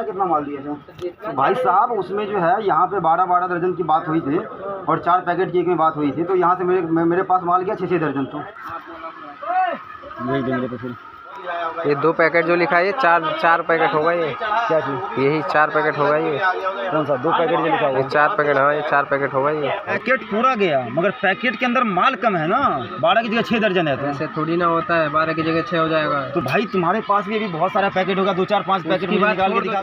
कितना माल दिया था तो भाई साहब उसमें जो है यहाँ पे 12-12 दर्जन की बात हुई थी और 4 पैकेट की एक में बात हुई थी। तो यहाँ से मेरे पास माल गया 6-6 दर्जन। तो भेज देंगे तो फिर ये 2 पैकेट जो लिखा है ये 4 पैकेट होगा। ये क्या चीज़ यही 4 पैकेट होगा। ये कौन सा 2 पैकेट जो लिखा है? ये 4 पैकेट। हाँ ये 4 पैकेट होगा। ये पैकेट पूरा गया मगर पैकेट के अंदर माल कम है ना। 12 की जगह 6 दर्जन है। तो ऐसे थोड़ी ना होता है, 12 की जगह 6 हो जाएगा। तो भाई तुम्हारे पास भी अभी बहुत सारा पैकेट होगा, 2-4-5 पैकेट निकाल के दिखा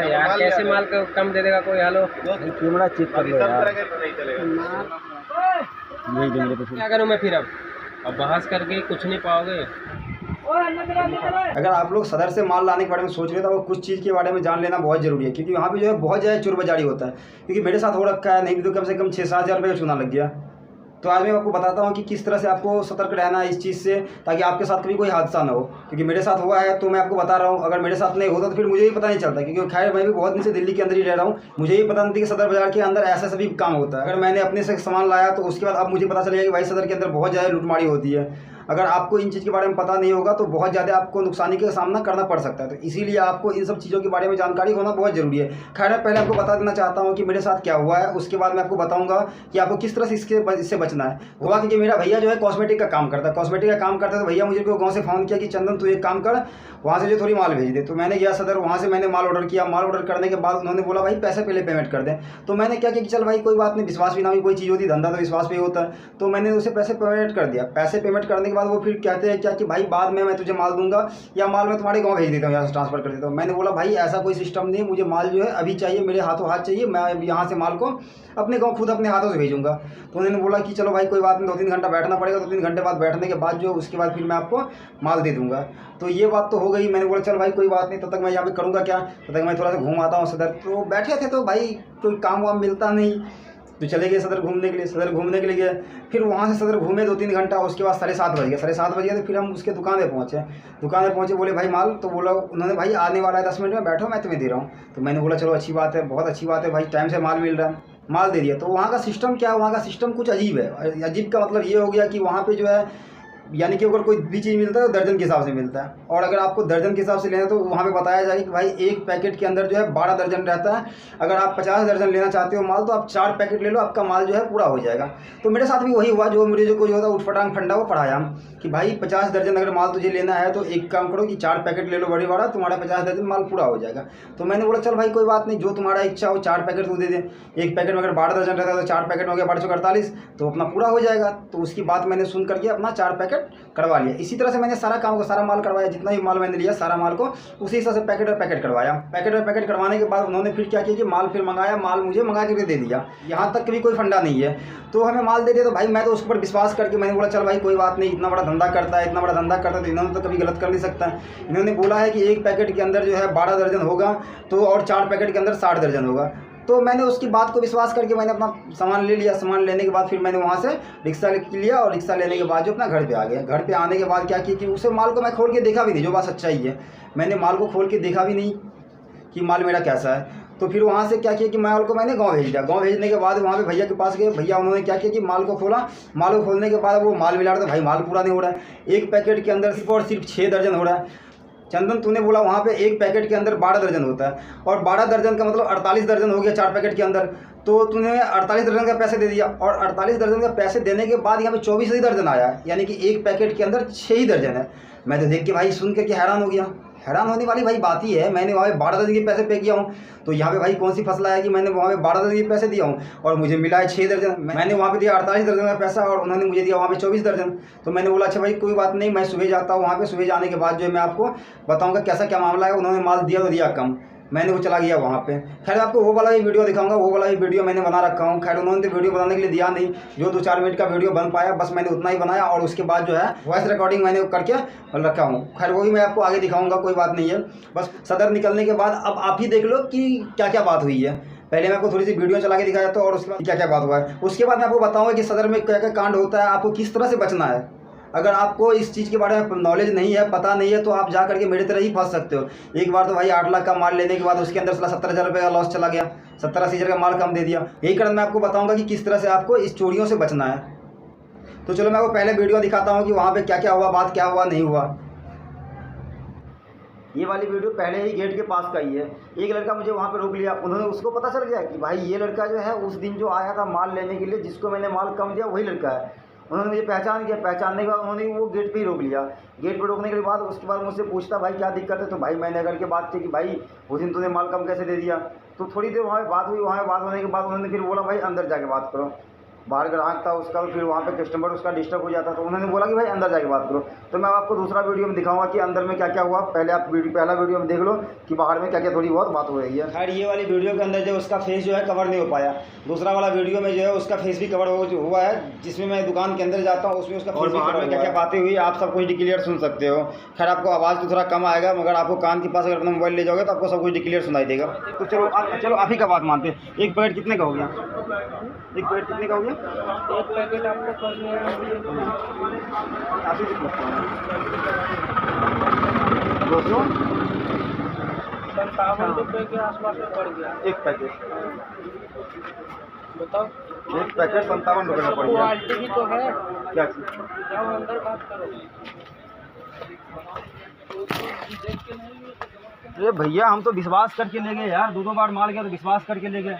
यार। कैसे माल को कम दे देगा कोई? हेलो कैमरा चेक कर लो यार। भेज देंगे तो फिर क्या करूँ मैं फिर? अब बहस करके कुछ नहीं पाओगे। अगर आप लोग सदर से माल लाने के बारे में सोच रहे हो तो वो कुछ चीज़ के बारे में जान लेना बहुत ज़रूरी है, क्योंकि वहाँ पे जो है बहुत ज़्यादा चोर बाजारी होता है। क्योंकि मेरे साथ हो रखा है, नहीं भी तो कम से कम 6-7 हज़ार रुपये का चूना लग गया। तो आज मैं आपको बताता हूँ कि किस तरह से आपको सतर्क रहना है इस चीज़ से, ताकि आपके साथ कभी कोई हादसा ना हो। क्योंकि मेरे साथ हुआ है तो मैं आपको बता रहा हूँ। अगर मेरे साथ नहीं होता तो फिर मुझे भी पता नहीं चलता, क्योंकि खैर मैं भी बहुत दिन से दिल्ली के अंदर ही रह रहा हूँ। मुझे भी पता नहीं था कि सदर बाजार के अंदर ऐसा सभी काम होता है। अगर मैंने अपने से सामान लाया तो उसके बाद अब मुझे पता चलेगा कि भाई सदर के अंदर बहुत ज़्यादा लूटमारी होती है। अगर आपको इन चीज़ के बारे में पता नहीं होगा तो बहुत ज़्यादा आपको नुकसानी का सामना करना पड़ सकता है। तो इसीलिए आपको इन सब चीज़ों के बारे में जानकारी होना बहुत ज़रूरी है। खैर मैं पहले आपको बता देना चाहता हूँ कि मेरे साथ क्या हुआ है, उसके बाद मैं आपको बताऊँगा कि आपको किस तरह से इससे बचना है। हुआ कि मेरा भैया जो है कॉस्मेटिक का काम करता है। कॉस्मेटिक का काम करता है तो भैया मुझे गाँव से फ़ोन किया कि चंदन तू एक काम कर, वहाँ से जो थोड़ी माल भेज दे। तो मैंने गया सदर, वहाँ से मैंने माल ऑर्डर किया। माल ऑर्डर करने के बाद उन्होंने बोला भाई पैसे पहले पेमेंट कर दें। तो मैंने क्या किया कि चल भाई कोई बात नहीं, विश्वास भी ना भी कोई चीज़ होती, धंधा तो विश्वास पे होता है। तो मैंने उसे पैसे पेमेंट कर दिया। पैसे पेमेंट करने के बाद वो फिर कहते हैं क्या कि भाई बाद में मैं तुझे माल दूंगा या माल मैं तुम्हारे गाँव भेज देता हूँ, यहाँ से ट्रांसफ़र कर देता हूँ। मैंने बोला भाई ऐसा कोई सिस्टम नहीं, मुझे माल जो है अभी चाहिए, मेरे हाथों हाथ चाहिए। मैं यहाँ से माल को अपने गाँव खुद अपने हाथों से भेजूँगा। तो उन्होंने बोला कि चलो भाई कोई बात नहीं, 2-3 घंटा बैठना पड़ेगा। 2-3 घंटे बाद बैठने के बाद जो उसके बाद फिर मैं आपको माल दे दूँगा। तो ये बात तो हो गई। मैंने बोला चल भाई कोई बात नहीं, तब तक मैं यहाँ पे करूँगा क्या, तब तक मैं थोड़ा सा घूम आता हूँ सदर। तो बैठे थे तो भाई कोई काम वाम मिलता नहीं, तो चले गए सदर घूमने के लिए। सदर घूमने के लिए गए, फिर वहाँ से सदर घूमे 2-3 घंटा। उसके बाद 7:30 बज गए। 7:30 बज गए तो फिर हम उसके दुकान पे पहुँचे। दुकान पे पहुँचे, बोले भाई माल। तो बोला उन्होंने भाई आने वाला है 10 मिनट में, बैठो मैं तुम्हें दे रहा हूँ। तो मैंने बोला चलो अच्छी बात है, बहुत अच्छी बात है भाई, टाइम से माल मिल रहा है, माल दे दिया। तो वहाँ का सिस्टम क्या है, वहाँ का सिस्टम कुछ अजीब है। अजीब का मतलब ये हो गया कि वहाँ पे जो है यानी कि अगर कोई भी चीज़ मिलता है तो दर्जन के हिसाब से मिलता है। और अगर आपको दर्जन के हिसाब से लेना है तो वहाँ पे बताया जाए कि भाई एक पैकेट के अंदर जो है 12 दर्जन रहता है। अगर आप 50 दर्जन लेना चाहते हो माल तो आप 4 पैकेट ले लो, आपका माल जो है पूरा हो जाएगा। तो मेरे साथ भी वही हुआ जो मुझे जो कोई होता उठफटांग फंडा वो पढ़ाया कि भाई 50 दर्जन अगर माल तुझे लेना है तो एक काम करो कि 4 पैकेट ले लो बड़ी बड़ा, तुम्हारा 50 दर्जन माल पूरा हो जाएगा। तो मैंने बोला चल भाई कोई बात नहीं, जो तुम्हारा इच्छा हो 4 पैकेट तू दे दे। एक पैकेट में अगर 12 दर्जन रहता है तो 4 पैकेट हो गया 1248, तो अपना पूरा हो जाएगा। तो उसकी बात मैंने सुन करके अपना 4 पैकेट करवा लिया। इसी तरह से मैंने सारा काम को सारा माल करवाया, जितना भी माल मैंने लिया सारा माल को उसी हिसाब से पैकेट और पैकेट करवाया। पैकेट और पैकेट करवाने के बाद उन्होंने फिर क्या किया कि माल फिर मंगाया, माल मुझे मंगा करके दे दिया। यहाँ तक भी कोई फंडा नहीं है। तो हमें माल दे दिया तो भाई मैं तो उस पर विश्वास करके मैंने बोला चल भाई कोई बात नहीं, इतना बड़ा धंधा करता है, इतना बड़ा धंधा करता है तो इन्होंने तो कभी गलत कर नहीं सकता है। इन्होंने बोला है कि एक पैकेट के अंदर जो है 12 दर्जन होगा तो और 4 पैकेट के अंदर 60 दर्जन होगा। तो मैंने उसकी बात को विश्वास करके मैंने अपना सामान ले लिया। सामान लेने के बाद फिर मैंने वहाँ से रिक्शा लिया और रिक्शा लेने के बाद जो अपना घर पे आ गया। घर पे आने के बाद क्या किया कि उसे माल को मैं खोल के देखा भी नहीं, जो बात सच्चाई है। मैंने माल को खोल के देखा भी नहीं कि माल मेरा कैसा है। तो फिर वहाँ से क्या किया कि माल को मैंने गाँव भेज दिया। गाँव भेजने के बाद वहाँ पे भैया के पास गए। भैया उन्होंने क्या किया कि माल को खोला। माल को खोलने के बाद वो माल मिला रहा था, भाई माल पूरा नहीं हो रहा है। एक पैकेट के अंदर सिर्फ और सिर्फ 6 दर्जन हो रहा है। चंदन तूने बोला वहाँ पे एक पैकेट के अंदर 12 दर्जन होता है और 12 दर्जन का मतलब 48 दर्जन हो गया 4 पैकेट के अंदर। तो तूने 48 दर्जन का पैसे दे दिया और 48 दर्जन का पैसे देने के बाद यहाँ पे 24 ही दर्जन आया है, यानी कि एक पैकेट के अंदर 6 ही दर्जन है। मैं तो देख के भाई सुन करके हैरान हो गया। हैरान होने वाली भाई बात ही है, मैंने वहाँ पे 12 दर्जन के पैसे पे किया हूँ। तो यहाँ पे भाई कौन सी फसला है कि मैंने वहाँ पे 12 दर्जन के पैसे दिया हूँ और मुझे मिला है 6 दर्जन। मैंने वहाँ पे दिया 48 दर्जन का पैसा और उन्होंने मुझे दिया वहाँ पे 24 दर्जन। तो मैंने बोला अच्छा भाई कोई बात नहीं, मैं सुबह जाता हूँ वहाँ पे। सुबह जाने के बाद जो है मैं आपको बताऊँगा कैसा क्या मामला है। उन्होंने माल दिया तो दिया कम, मैंने वो चला गया वहाँ पे। खैर आपको वो वाला भी वीडियो दिखाऊंगा, वो वाला भी वीडियो मैंने बना रखा हूँ। खैर उन्होंने तो वीडियो बनाने के लिए दिया नहीं, जो 2-4 मिनट का वीडियो बन पाया बस मैंने उतना ही बनाया और उसके बाद जो है वॉइस रिकॉर्डिंग मैंने करके रखा हूँ। खैर वो भी मैं आपको आगे दिखाऊंगा, कोई बात नहीं है। बस सदर निकलने के बाद अब आप ही देख लो कि क्या क्या बात हुई है। पहले मैं आपको थोड़ी सी वीडियो चला के दिखाया तो और उसके बाद क्या क्या बात हुआ है। उसके बाद मैं आपको बताऊँगा कि सदर में क्या क्या कांड होता है, आपको किस तरह से बचना है। अगर आपको इस चीज़ के बारे में नॉलेज नहीं है, पता नहीं है, तो आप जा करके मेरे तरह ही फंस सकते हो। एक बार तो भाई 8 लाख का माल लेने के बाद उसके अंदर 70,000 रुपये का लॉस चला गया, 70-80 हज़ार का माल कम दे दिया। यही कारण मैं आपको बताऊंगा कि किस तरह से आपको इस चोरियों से बचना है। तो चलो मैं आपको पहले वीडियो दिखाता हूँ कि वहाँ पे क्या क्या हुआ, बात क्या हुआ नहीं हुआ। ये वाली वीडियो पहले ही गेट के पास का ही है। एक लड़का मुझे वहाँ पे रोक लिया, उन्होंने उसको पता चल गया कि भाई ये लड़का जो है उस दिन जो आया था माल लेने के लिए, जिसको मैंने माल कम दिया वही लड़का है। उन्होंने मुझे पहचान किया, पहचानने के बाद उन्होंने वो गेट पे ही रोक लिया। गेट पे रोकने के बाद उसके बाद मुझसे पूछता भाई क्या दिक्कत है, तो भाई मैंने करके बात की कि भाई उस दिन तूने माल कम कैसे दे दिया। तो थोड़ी देर वहाँ बात हुई, वहाँ बात होने के बाद उन्होंने फिर बोला भाई अंदर जाके बात करो। बाहर ग्राहक था उसका, फिर वहाँ पे कस्टमर उसका डिस्टर्ब हो जाता, तो उन्होंने बोला कि भाई अंदर जाके बात करो। तो मैं आपको दूसरा वीडियो में दिखाऊंगा कि अंदर में क्या क्या हुआ। पहले आप पहला वीडियो में देख लो कि बाहर में क्या क्या थोड़ी बहुत बात हो रही है। खैर ये वाली वीडियो के अंदर जो उसका फेस जो है कवर नहीं हो पाया, दूसरा वाला वीडियो में जो है उसका फेस भी कवर हुआ है, जिसमें मैं दुकान के अंदर जाता हूँ उसमें उसका फेस भी कवर में क्या क्या बातें हुई आप सब कुछ डिक्लियर सुन सकते हो। खैर आपको आवाज़ तो थोड़ा कम आएगा, मगर आपको कान के पास अगर अपना मोबाइल ले जाओगे तो आपको सब कुछ डिक्लियर सुनाई देगा। तो चलो आप ही का बात मानते हैं। एक पैकेट कितने का हो गया? एक पैकेट कितने का हो गया? एक पैकेट आपको करने आप ही कितना 200 57 रुपये के आसपास में पड़ गया एक पैकेट। बताओ, एक पैकेट 57 रुपये का पड़ गया। क्वालिटी भी तो है। क्या चीज़? जाओ अंदर बात करो। अरे भैया हम तो विश्वास करके ले गए यार, दो बार माल गया तो विश्वास करके ले गए।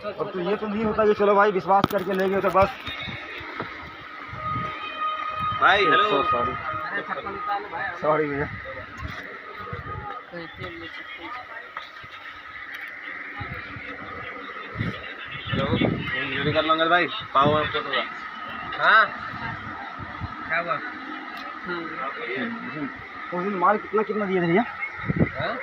अब तो ये तो नहीं होता कि चलो भाई विश्वास करके ले गए तो बस। भाई हेलो, सॉरी भैया। वीडियो कर लूँगा भाई, पाओ आपको तो। हाँ क्या हुआ? उस दिन माल कितना दिए थे भैया? हाँ?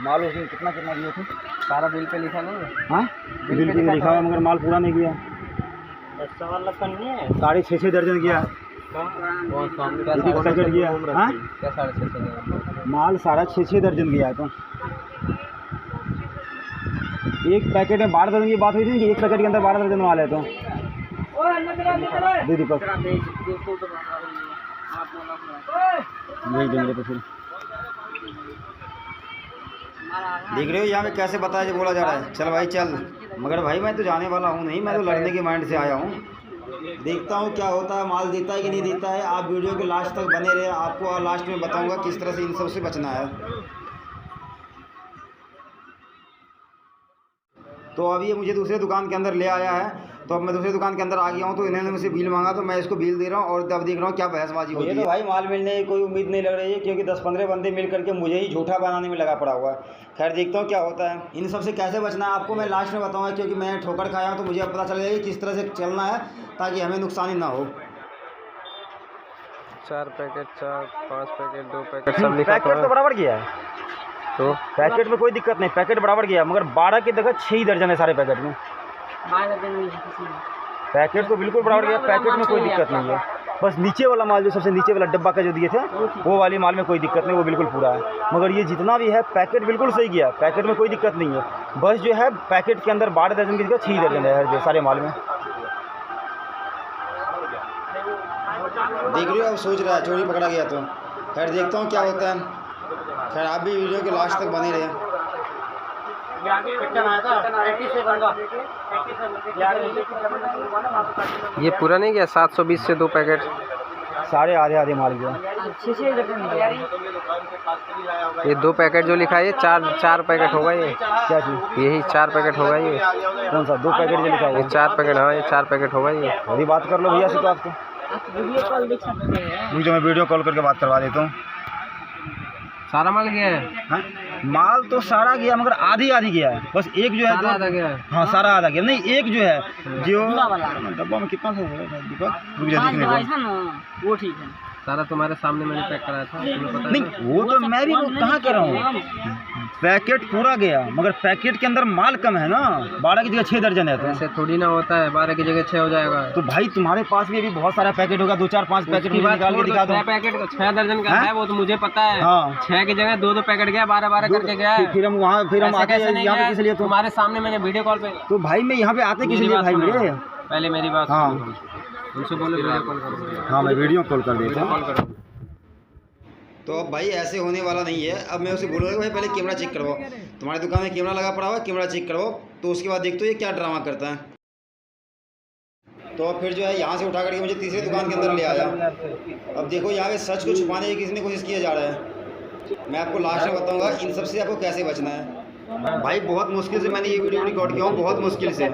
माल उस दिन कितना दिए थे? सारा बिल पे लिखा नहीं है? हाँ बिल पे लिखा है मगर माल पूरा नहीं किया। 6.5 दर्जन किया। पैकेट किया। हाँ क्या 6.5 माल 6.5 दर्जन किया है। तो एक पैकेट में 12 दर्जन की बात हुई थी कि एक पैकेट के अंदर 12 दर्जन माल है। तो दे दीपक भेज देंगे तो फिर देख रहे हो यहाँ पे कैसे बताया जो बोला जा रहा है। चल भाई चल, मगर भाई मैं तो जाने वाला हूँ नहीं, मैं तो लड़ने के माइंड से आया हूँ। देखता हूँ क्या होता है, माल देता है कि नहीं देता है। आप वीडियो के लास्ट तक बने रहे, आपको लास्ट में बताऊँगा किस तरह से इन सब से बचना है। तो अब ये मुझे दूसरे दुकान के अंदर ले आया है, तो अब मैं दूसरी दुकान के अंदर आ गया हूँ। तो इन्होंने मुझसे बिल मांगा तो मैं इसको बिल दे रहा हूँ और अब देख रहा हूँ क्या बहसबाजी होती है। तो भाई माल मिलने की कोई उम्मीद नहीं लग रही है, क्योंकि 10-15 बंदे मिल करके मुझे ही झूठा बनाने में लगा पड़ा हुआ है। खैर देखता हूँ क्या होता है। इन सब से कैसे बचना है आपको मैं लास्ट में बताऊँगा, क्योंकि मैं ठोकर खाया हूँ तो मुझे अब पता चल जाएगा किस तरह से चलना है ताकि हमें नुकसान ही ना हो। 4 पैकेट, 4-5 पैकेट, 2 पैकेट सब लिखा पैकेट तो बराबर गया है, तो पैकेट में कोई दिक्कत नहीं, पैकेट बराबर गया, मगर 12 की जगह 6 दर्जन है सारे पैकेट में। पैकेट तो बिल्कुल बराबर गया, पैकेट में कोई दिक्कत नहीं है। बस नीचे वाला माल जो सबसे नीचे वाला डब्बा का जो दिए थे वो वाली माल में कोई दिक्कत नहीं, वो बिल्कुल पूरा है। मगर ये जितना भी है पैकेट बिल्कुल सही गया, पैकेट में कोई दिक्कत नहीं है। बस जो है पैकेट के अंदर 12 दर्जन की जगह 6 दर्जन है जो सारे माल में। देख रही हो अब सोच रहा है चोरी पकड़ा गया तो। खैर देखता हूँ क्या होता है। खैर आप भी वीडियो के लास्ट तक बने रहे। ये पूरा नहीं गया? 720 से 2 पैकेट सारे आधे माल गया। ये 2 पैकेट जो लिखा है ये 4 पैकेट होगा। ये क्या चीज़? यही 4 पैकेट होगा। ये कौन सा 2 पैकेट जो लिखा है? ये 4 पैकेट, हाँ ये 4 पैकेट होगा। ये अभी बात कर लो भैया से, तो आपको मुझे मैं वीडियो कॉल करके बात करवा देता हूँ। सारा माल गया है? हाँ माल तो सारा गया मगर आधी गया है। बस एक जो है सारा आधा गया है। हाँ सारा आधा गया नहीं, एक जो है जो डब्बा में कितना सा है दीपक, रुक जा देखने को। वो ठीक है, सारा तुम्हारे सामने मैंने पैक कराया था, तुम्हें पता नहीं वो तो मैं भी कहाँ कह रहा हूँ, पैकेट पूरा गया मगर पैकेट के अंदर माल कम है ना, 12 की जगह 6 दर्जन है। तो ऐसे थोड़ी ना होता है, 12 की जगह 6 हो जाएगा। तो भाई तुम्हारे पास भी अभी बहुत सारा पैकेट होगा, 2-4-5 पैकेट मुझे निकाल के दिखा दो। 6 पैकेट 6 दर्जन का है वो तो मुझे पता है। हाँ 6 की जगह 2 पैकेट गया, 12 करके गया है। फिर हम वहाँ आते हैं यहाँ पे किस लिए? तुम्हारे सामने मैंने वीडियो कॉल पे। तो भाई मैं यहाँ पे आते किस लिए भाई मेरे? पहले मेरी बात हाँ उनसे बोलो वीडियो कॉल करो। हाँ मैं वीडियो कॉल कर देता हूँ। कॉल करो। तो अब भाई ऐसे होने वाला नहीं है। अब मैं उसे बोलूँगा भाई पहले कैमरा चेक करवाओ, तुम्हारी दुकान में कैमरा लगा पड़ा हुआ, कैमरा चेक करवाओ। तो उसके बाद देखते हो ये क्या ड्रामा करता है। तो अब फिर जो है यहाँ से उठा करके मुझे तीसरी दुकान के अंदर ले आया। अब देखो यहाँ पे सच को छुपाने की किसी ने कोशिश किया जा रहा है। मैं आपको लास्ट में बताऊंगा इन सब से आपको कैसे बचना है। भाई बहुत मुश्किल से मैंने ये वीडियो रिकॉर्ड किया हूँ, बहुत मुश्किल से।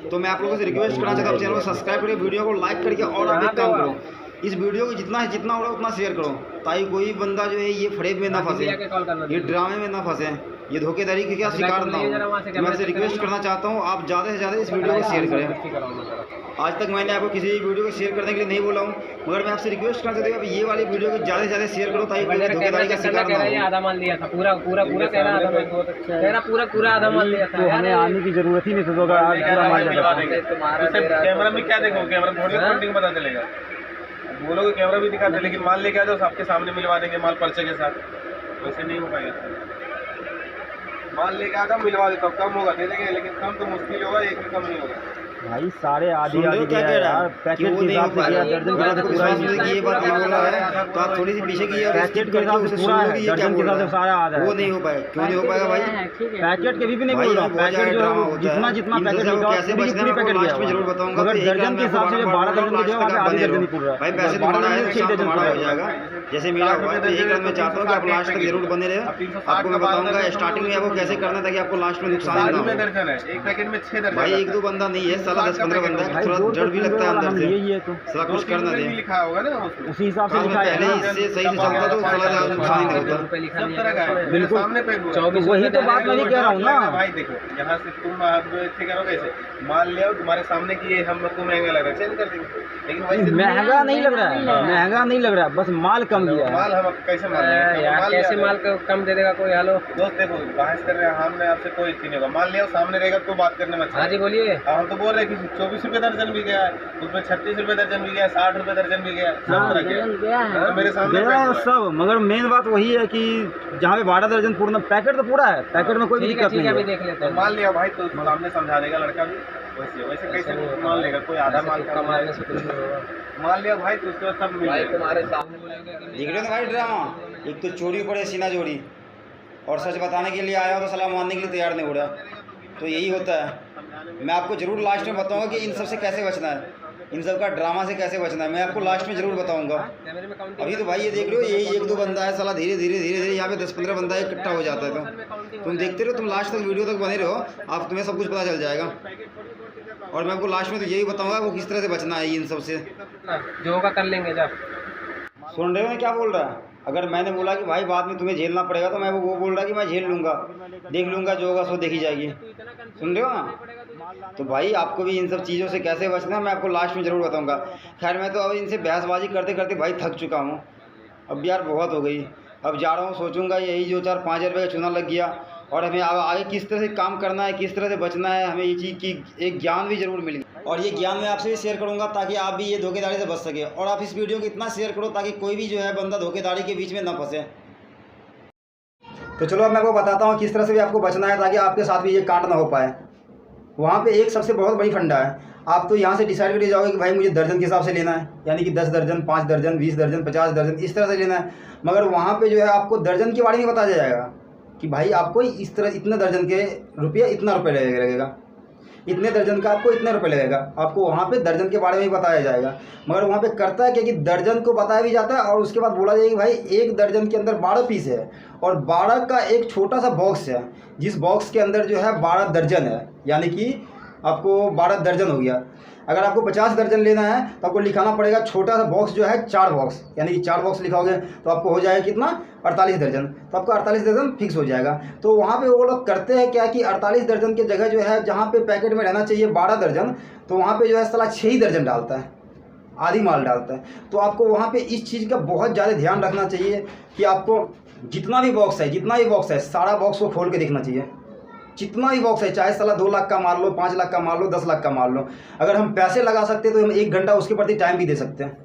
तो मैं आप लोगों से रिक्वेस्ट करना चाहता हूँ, चैनल को सब्सक्राइब करिए, वीडियो को लाइक करके, और आप एक काम करो, इस वीडियो को जितना हो रहा उतना शेयर करो, ताकि कोई बंदा जो है ये फ्रेब में ना फंसे, ये ड्रामे में ना फंसे, ये धोखेधड़ी के क्या शिकार ना हो। मैं आपसे रिक्वेस्ट करना चाहता हूँ आप ज़्यादा से ज़्यादा इस वीडियो को शेयर करें। आज तक मैंने आपको किसी वीडियो को शेयर करने के लिए नहीं बोला हूँ, मगर मैं आपसे रिक्वेस्ट करना चाहता हूँ अब ये वाली वीडियो को ज़्यादा से ज़्यादा शेयर करो, ताकि कोई धोखेधड़ी का शिकार ना हो। आधा माल लिया था, पूरा आधा माल लिया था। हमें आने की जरूरत ही नहीं थी, तो अगर आज पूरा माल कैमरा में क्या देखो, कैमरा फोटो पता चलेगा, बोलोगे कैमरा भी दिखाते, लेकिन माल लेके आ जाओ आपके सामने मिलवा देंगे माल पर्चे के साथ, वैसे नहीं हो पाएगा। माल लेके आता मिलवा देता हूँ, कम होगा दे देंगे, लेकिन कम तो मुश्किल होगा, एक भी कम नहीं होगा भाई। सारे आधी क्या कह रहा है, पैकेट के हिसाब से किया, दर्जन के हिसाब से पूरा ये बात नहीं बोला है, तो आप थोड़ी सी पीछे की और पैकेट के हिसाब से पूरा दर्जन के हिसाब से सारा आ रहा है, वो नहीं हो पाएगा। क्यों नहीं हो पाएगा भाई? पैकेट के भी नहीं बोल रहा, पैकेट जो जितना पैकेट लिखा कैसे बचना है लास्ट में जरूर बताऊंगा, मगर दर्जन के हिसाब से 12 दर्जन के जो आधे दर्जन नहीं पूरा भाई, पैसे तुम्हारा है, 6 दर्जन हो जाएगा जैसे मेरा हुआ है। तो एक रन में चाहता हूँ कि आप लास्ट तक जरूर बने रहे। आपको मैं बताऊंगा स्टार्टिंग में आपको कैसे करना है, ताकि आपको लास्ट में नुकसान ना हो। एक पैकेट में 6 दर्जन भाई 1-2 बंदा नहीं है, साला 10-15 बंदा है, थोड़ा डर भी लगता है अंदर से, यही है तो साला कुछ करना दे, लिखा होगा ना उसी हिसाब से लिखा है। पहले इससे सही से चलता तो साला ज़्यादा नुकसान ही नहीं होता। सब तरह का है, बिल्कुल सामने पे वही तो बात मैं भी कह रहा हूँ ना भाई। देखो यहाँ से तुम ऐसे करो, कैसे माल ले आओ, तुम्हारे सामने की ये हम लोग को महंगा लग रहा है, चेंज कर देंगे, लेकिन वैसे महंगा नहीं लग रहा है, महंगा नहीं लग रहा है, बस माल कम दिया है। माल हम कैसे माल यार कैसे माल कम दे देगा कोई? हेलो दोस्त, देखो बहस कर रहे हैं, हमने आपसे कोई चीज नहीं होगा, माल ले आओ, सामने रहेगा तो बात करने में अच्छा। हाँ जी बोलिए। हम तो बोल रहे हैं कि 24 रुपये दर्जन भी गया है, उसमें 36 रुपये दर्जन भी गया है, 60 रुपये दर्जन भी गया है, सब तरह गया है, तो मेरे सामने सब, मगर मेन बात वही है कि जहाँ पे 12 दर्जन पूर्ण पैकेट तो पूरा है, पैकेट में कोई भी दिक्कत नहीं है। देख लेते हैं, माल लिया भाई तो सामने समझा देगा लड़का भी, वैसे कैसे माल लेगा कोई, आधा माल मारने से कुछ नहीं होगा। माल लिया भाई तो उसके बाद सब मिल जाएगा। तुम्हारे सामने बोलेंगे देख रहे हो भाई ड्रामा, एक तो चोरी पड़े सीना जोड़ी, और सच बताने के लिए आया हो तो सलाह मानने के लिए तैयार नहीं हो रहा, तो यही होता है। मैं आपको ज़रूर लास्ट में बताऊंगा कि इन सब से कैसे बचना है, इन सब का ड्रामा से कैसे बचना है, मैं आपको लास्ट में ज़रूर बताऊंगा। अभी तो भाई ये देख रहे हो, यही 1-2 बंदा है, साला धीरे धीरे यहाँ पे 10-15 बंदा इकट्ठा हो जाता है। तो तुम देखते रहो, तुम लास्ट तक वीडियो तक बने रहो, आप तुम्हें सब कुछ पता चल जाएगा। और मैं आपको लास्ट में तो यही बताऊंगा वो किस तरह से बचना है इन सब से। जो होगा कर लेंगे। जब सुन रहे हो मैं क्या बोल रहा है? अगर मैंने बोला कि भाई बाद में तुम्हें झेलना पड़ेगा, तो मैं वो बोल रहा कि मैं झेल लूँगा, देख लूँगा, जो होगा सो देखी जाएगी। सुन रहे हो ना? तो भाई आपको भी इन सब चीज़ों से कैसे बचना है मैं आपको लास्ट में ज़रूर बताऊँगा। खैर मैं तो अब इनसे बहसबाजी करते करते भाई थक चुका हूँ, अब यार बहुत हो गई। अब जा रहा हूँ, सोचूंगा यही जो 4-5 हज़ार रुपये का चूना लग गया, और हमें आगे किस तरह से काम करना है, किस तरह से बचना है, हमें ये चीज़ की एक ज्ञान भी ज़रूर मिल गया। और ये ज्ञान मैं आपसे भी शेयर करूंगा, ताकि आप भी ये धोखेधड़ी से बच सके। और आप इस वीडियो को इतना शेयर करो ताकि कोई भी जो है बंदा धोखेधड़ी के बीच में ना फंसे। तो चलो अब मैं आपको बताता हूँ किस तरह से भी आपको बचना है, ताकि आपके साथ भी ये कांड ना हो पाए। वहाँ पे एक सबसे बहुत बड़ी फंडा है, आप तो यहाँ से डिसाइड करके जाओगे कि भाई मुझे दर्जन के हिसाब से लेना है, यानी कि 10 दर्जन, 5 दर्जन, 20 दर्जन, 50 दर्जन, इस तरह से लेना है। मगर वहाँ पे जो है आपको दर्जन के बारे में बताया जाएगा कि भाई आपको इस तरह इतने दर्जन के रुपये इतना रुपये लगेगा, इतने दर्जन का आपको इतने रुपये लगेगा, आपको वहाँ पे दर्जन के बारे में ही बताया जाएगा। मगर वहाँ पे करता है क्या कि दर्जन को बताया भी जाता है, और उसके बाद बोला जाएगा कि भाई एक दर्जन के अंदर 12 पीस है, और 12 का एक छोटा सा बॉक्स है, जिस बॉक्स के अंदर जो है 12 दर्जन है, यानी कि आपको 12 दर्जन हो गया। अगर आपको 50 दर्जन लेना है तो आपको लिखाना पड़ेगा छोटा सा बॉक्स जो है 4 बॉक्स, यानी कि 4 बॉक्स लिखाओगे तो आपको हो जाएगा कितना, 48 दर्जन। तो आपको 48 दर्जन फिक्स हो जाएगा। तो वहाँ पे वो लोग करते हैं क्या कि 48 दर्जन की जगह जो है जहाँ पे पैकेट में रहना चाहिए 12 दर्जन, तो वहाँ पे जो है साला 6 ही दर्जन डालता है, आधी माल डालता है। तो आपको वहाँ पे इस चीज़ का बहुत ज़्यादा ध्यान रखना चाहिए कि आपको जितना भी बॉक्स है सारा बॉक्स को खोल के देखना चाहिए। जितना भी बॉक्स है, चाहे साला 2 लाख का मार लो, 5 लाख का मार लो, 10 लाख का मार लो, अगर हम पैसे लगा सकते हैं तो हम 1 घंटा उसके प्रति टाइम भी दे सकते हैं,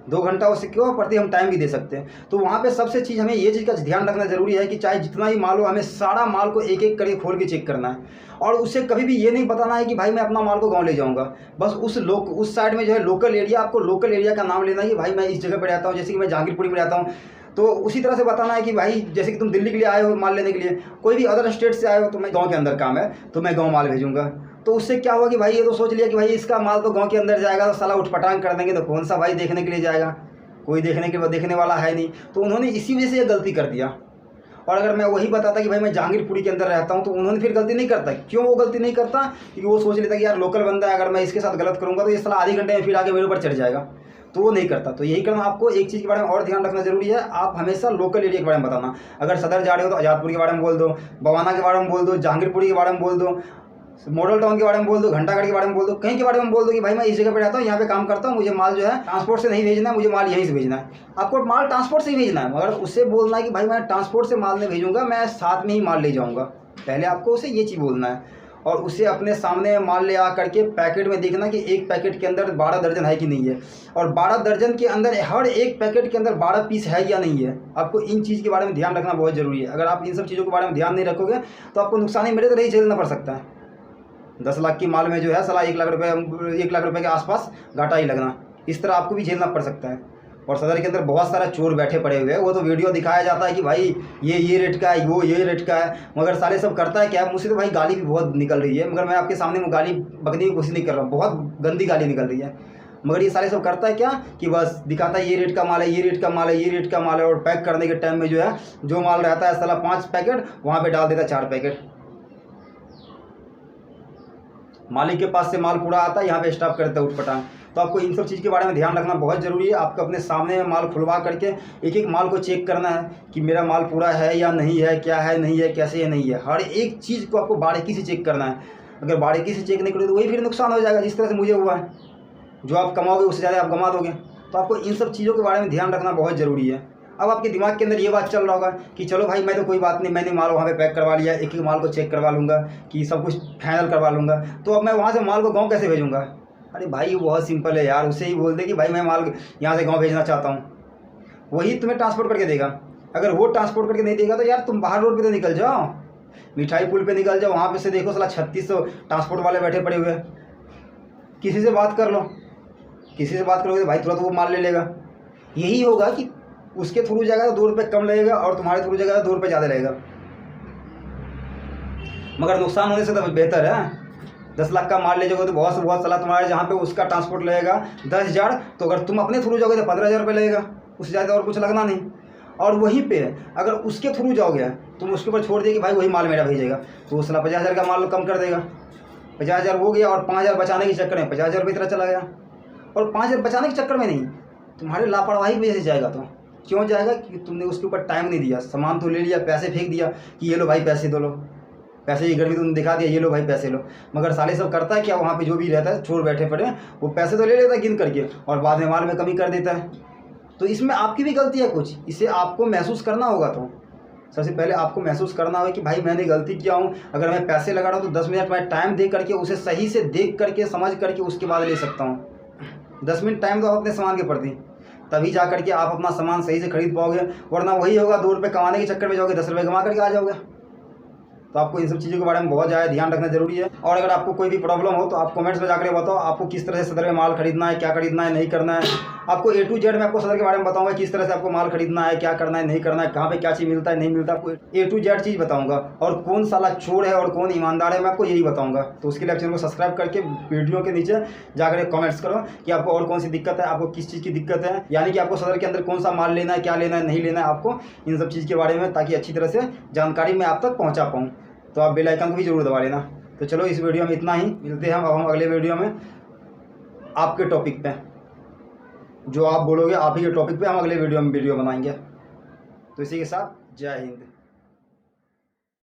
2 घंटा उसके प्रति हम टाइम भी दे सकते हैं। तो वहाँ पे सबसे चीज़ हमें ये चीज़ का ध्यान रखना जरूरी है कि चाहे जितना ही माल हो, हमें सारा माल को एक एक करके खोल के चेक करना है। और उससे कभी भी ये नहीं बताना है कि भाई मैं अपना माल को गाँव ले जाऊँगा। बस उस साइड में जो है लोकल एरिया, आपको लोकल एरिया का नाम लेना है कि भाई मैं इस जगह पर रहता हूँ, जैसे कि मैं जहांगीरपुरी में रहता हूँ, तो उसी तरह से बताना है कि भाई जैसे कि तुम दिल्ली के लिए आए हो माल लेने के लिए, कोई भी अदर स्टेट से आए हो, तो मैं गांव के अंदर काम है तो मैं गांव माल भेजूंगा। तो उससे क्या होगा कि भाई ये तो सोच लिया कि भाई इसका माल तो गांव के अंदर जाएगा तो साला उठपटांग कर देंगे, तो कौन सा भाई देखने के लिए जाएगा, कोई देखने वाला है नहीं। तो उन्होंने इसी वजह से ये गलती कर दिया और अगर मैं वही बताता कि भाई मैं जहांगीरपुरी के अंदर रहता हूँ, तो उन्होंने फिर गलती नहीं करता। क्यों वो गलती नहीं करता? क्योंकि वो सोच लेता कि यार लोकल बंदा है, अगर मैं इसके साथ गलत करूँगा तो ये साला आधे घंटे में फिर आके मेरे ऊपर चढ़ जाएगा, तो वो नहीं करता। तो यही करना, आपको एक चीज़ के बारे में और ध्यान रखना जरूरी है, आप हमेशा लोकल एरिया के बारे में बताना। अगर सदर जा रहे हो तो आज़ादपुर के बारे में बोल दो, बवाना के बारे में बोल दो, जहांगीरपुरी के बारे में बोल दो, मॉडल टाउन के बारे में बोल दो, घंटागढ़ के बारे में बोल दो, कहीं के बारे में बोल दो कि भाई मैं इस जगह पे रहता हूँ, यहाँ पे काम करता हूँ, मुझे माल जो है ट्रांसपोर्ट से नहीं भेजना है, मुझे माल यहीं से भेजना है। आपको माल ट्रांसपोर्ट से ही भेजना है, मगर उससे बोलना है कि भाई मैं ट्रांसपोर्ट से माल नहीं भेजूंगा, मैं साथ में ही माल ले जाऊँगा। पहले आपको उसे ये चीज़ बोलना है, और उसे अपने सामने माल ले आ करके पैकेट में देखना कि एक पैकेट के अंदर 12 दर्जन है कि नहीं है, और 12 दर्जन के अंदर हर एक पैकेट के अंदर 12 पीस है या नहीं है। आपको इन चीज़ के बारे में ध्यान रखना बहुत ज़रूरी है। अगर आप इन सब चीज़ों के बारे में ध्यान नहीं रखोगे तो आपको नुकसान ही मेरे तो नहीं झेलना पड़ सकता है। 10 लाख की माल में जो है साला 1 लाख रुपये के आसपास घाटा ही लगना, इस तरह आपको भी झेलना पड़ सकता है। और सदर के अंदर बहुत सारा चोर बैठे पड़े हुए हैं, वो तो वीडियो दिखाया जाता है कि भाई ये रेट का है, वो ये रेट का है, मगर साले सब करता है क्या? मुझसे तो भाई गाली भी बहुत निकल रही है, मगर मैं आपके सामने वो गाली बकने की कोशिश नहीं कर रहा हूँ, बहुत गंदी गाली निकल रही है। मगर ये साले सब करता है क्या कि बस दिखाता है ये रेट का माल है, ये रेट का माल है, ये रेट का माल है, और पैक करने के टाइम में जो है जो माल रहता है साला 5 पैकेट वहाँ पर डाल देता है 4 पैकेट। मालिक के पास से माल पूरा आता है, यहाँ पे स्टॉप करता है उठपटांग। तो आपको इन सब चीज़ के बारे में ध्यान रखना बहुत ज़रूरी है। आपको अपने सामने माल खुलवा करके एक एक माल को चेक करना है कि मेरा माल पूरा है या नहीं है, क्या है नहीं है, कैसे है नहीं है, हर एक चीज़ को आपको बारीकी से चेक करना है। अगर बारीकी से चेक नहीं करोगे तो वही फिर नुकसान हो जाएगा, जिस तरह से मुझे हुआ है। जो आप कमाओगे उससे ज़्यादा आप गंवा दोगे। तो आपको इन सब चीज़ों के बारे में ध्यान रखना बहुत ज़रूरी है। अब आपके दिमाग के अंदर ये बात चल रहा होगा कि चलो भाई मैं तो कोई बात नहीं, मैंने माल वहाँ पे पैक करवा लिया, एक एक माल को चेक करवा लूँगा कि सब कुछ फाइनल करवा लूँगा, तो अब मैं वहाँ से माल को गांव कैसे भेजूँगा? अरे भाई वो बहुत सिंपल है यार, उसे ही बोल दे कि भाई मैं माल यहाँ से गांव भेजना चाहता हूँ, वही तुम्हें ट्रांसपोर्ट करके देगा। अगर वो ट्रांसपोर्ट करके नहीं देगा तो यार तुम बाहर रोड पर तो निकल जाओ, मिठाई पुल पर निकल जाओ, वहाँ पर से देखो साला 3600 ट्रांसपोर्ट वाले बैठे पड़े हुए हैं, किसी से बात कर लो, किसी से बात करोगे तो भाई तुरंत वो माल ले लेगा। यही होगा कि उसके थ्रू जाएगा तो 2 रुपये कम लगेगा और तुम्हारे थ्रू जाएगा तो 2 रुपये ज़्यादा लगेगा, मगर नुकसान होने से तो बेहतर है। 10 लाख का माल ले जाओगे तो बहुत से बहुत साला तुम्हारे जहाँ पे उसका ट्रांसपोर्ट लगेगा 10,000, तो अगर तुम अपने थ्रू जाओगे तो 15,000 रुपये लगेगा, उससे ज़्यादा और कुछ लगना नहीं। और वहीं पे अगर उसके थ्रू जाओगे तुम उसके ऊपर छोड़ दिए कि भाई वही माल मेरा भेजेगा, तो उस 50,000 का माल कम कर देगा, 50,000 हो गया, और 5,000 बचाने के चक्कर में 50,000 रुपये तरह चला गया। और 5,000 बचाने के चक्कर में नहीं, तुम्हारी लापरवाही की वजह से जाएगा। तो क्यों जाएगा? क्योंकि तुमने उसके ऊपर टाइम नहीं दिया, सामान तो ले लिया, पैसे फेंक दिया कि ये लो भाई पैसे दो लो, पैसे की गर्मी तुमने दिखा दिया, ये लो भाई पैसे लो। मगर साले सब करता है क्या, वहाँ पे जो भी रहता है चोर बैठे पड़े वो पैसे तो ले लेता है गिन करके, और बाद में माल में कमी कर देता है। तो इसमें आपकी भी गलती है कुछ, इसे आपको महसूस करना होगा। तो सबसे पहले आपको महसूस करना होगा कि भाई मैंने गलती किया हूँ। अगर मैं पैसे लगा रहा हूँ तो 10 मिनट मैं टाइम दे करके उसे सही से देख करके समझ करके उसके बाद ले सकता हूँ। 10 मिनट टाइम दो अपने सामान के प्रति, तभी जा करके आप अपना सामान सही से खरीद पाओगे, वरना वही होगा 2 रुपये कमाने के चक्कर में जाओगे, 10 रुपये कमा करके आ जाओगे। तो आपको इन सब चीज़ों के बारे में बहुत ज़्यादा ध्यान रखना जरूरी है। और अगर आपको कोई भी प्रॉब्लम हो तो आप कमेंट्स में जाकर बताओ आपको किस तरह से सदर में माल खरीदना है, क्या खरीदना है, नहीं करना है। आपको A to Z मैं आपको सदर के बारे में बताऊंगा, किस तरह से आपको माल खरीदना है, क्या करना है, नहीं करना है, कहाँ पे क्या चीज़ मिलता है, नहीं मिलता, आपको A to Z चीज़ बताऊंगा। और कौन साला चोर है और कौन ईमानदार है मैं आपको यही बताऊँगा। तो उसके लिए आप चैनल को सब्सक्राइब करके वीडियो के नीचे जाकर कॉमेंट्स करो कि आपको और कौन सी दिक्कत है, आपको किस चीज़ की दिक्कत है, यानी कि आपको सदर के अंदर कौन सा माल लेना है, क्या लेना है, नहीं लेना है, आपको इन सब चीज़ के बारे में, ताकि अच्छी तरह से जानकारी मैं आप तक पहुँचा पाऊँ। तो आप बेल आइकन को भी जरूर दबा लेना। तो चलो इस वीडियो में इतना ही, मिलते हैं हम अगले वीडियो में आपके टॉपिक पे, जो आप बोलोगे आप ही के टॉपिक पे हम अगले वीडियो में वीडियो बनाएंगे। तो इसी के साथ जय हिंद।